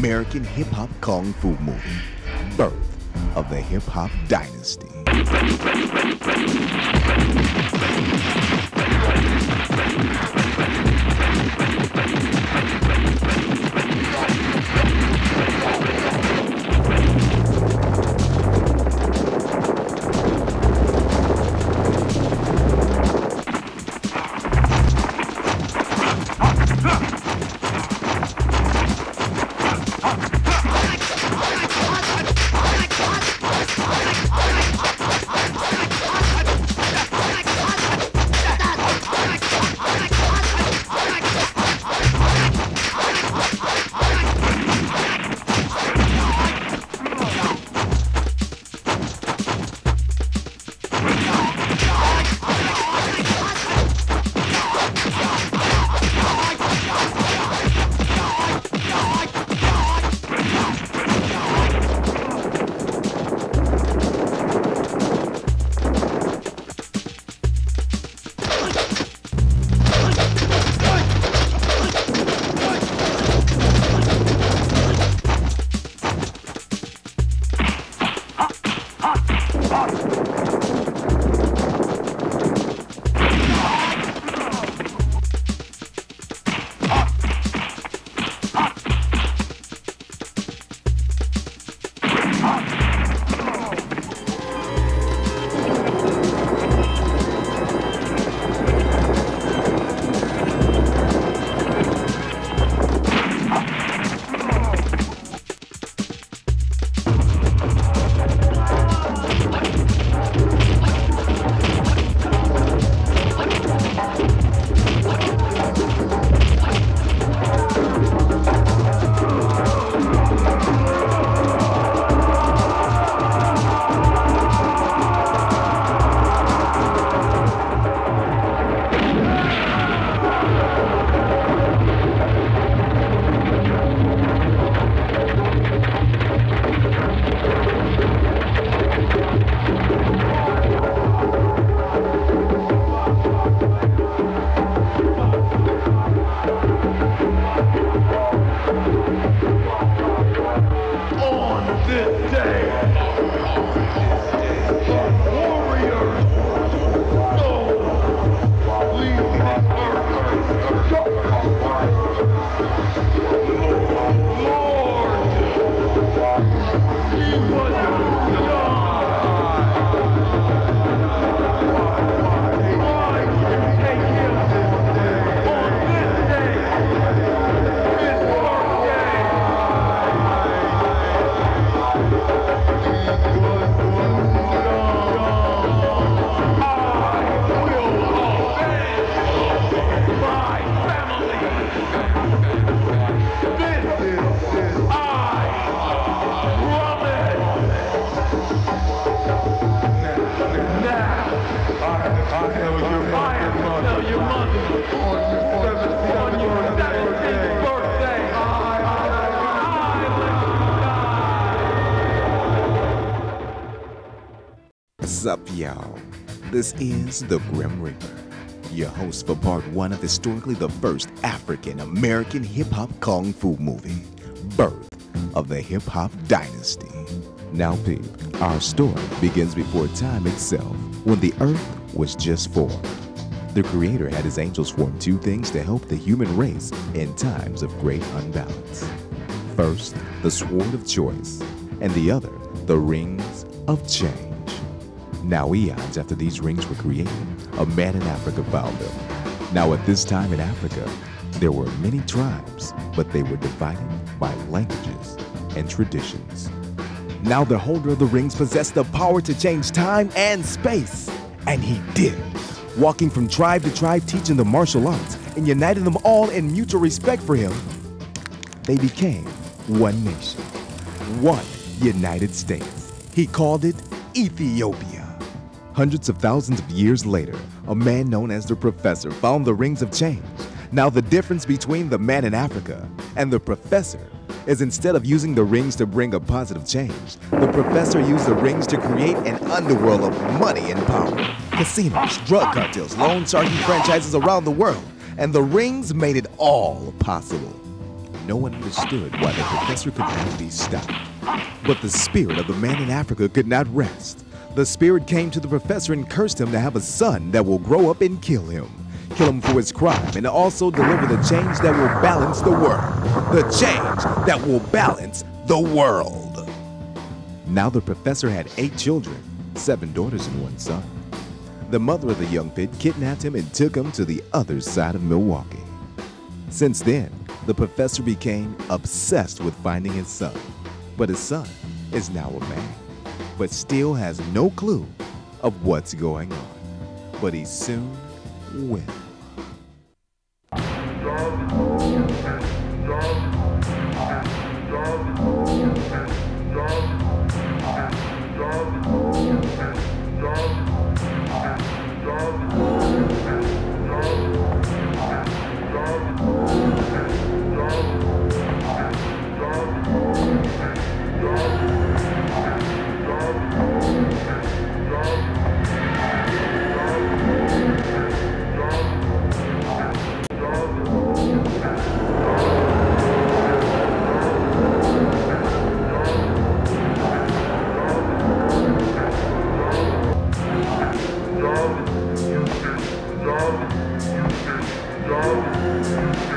American hip hop kung fu movie, Birth of the Hip Hop Dynasty. What's up, y'all? This is the Grim Reaper, your host for part 1 of historically the first African-American hip-hop kung fu movie, Birth of the Hip Hop Dynasty. Now, peep, our story begins before time itself, when the earth was just formed. The Creator had his angels form 2 things to help the human race in times of great unbalance. First, the Sword of Choice, and the other, the Rings of Change. Now, eons after these rings were created, a man in Africa found them. Now, at this time in Africa, there were many tribes, but they were divided by languages and traditions. Now, the holder of the rings possessed the power to change time and space, and he did, walking from tribe to tribe, teaching them martial arts and uniting them all in mutual respect for him. They became one nation, one United States. He called it Ethiopia. Hundreds of thousands of years later, a man known as the Professor found the Rings of Change. Now, the difference between the man in Africa and the Professor is instead of using the rings to bring a positive change, the Professor used the rings to create an underworld of money and power. Casinos, drug cartels, loan sharking franchises around the world, and the rings made it all possible. no one understood why the professor could not be stopped. But the spirit of the man in Africa could not rest. The spirit came to the professor and cursed him to have a son that will grow up and kill him. Kill him for his crime and also deliver the change that will balance the world. The change that will balance the world. Now the professor had 8 children, 7 daughters and 1 son. The mother of the young pit kidnapped him and took him to the other side of Milwaukee. Since then, the professor became obsessed with finding his son. But his son is now a man, but still has no clue of what's going on. But he soon will. Dog.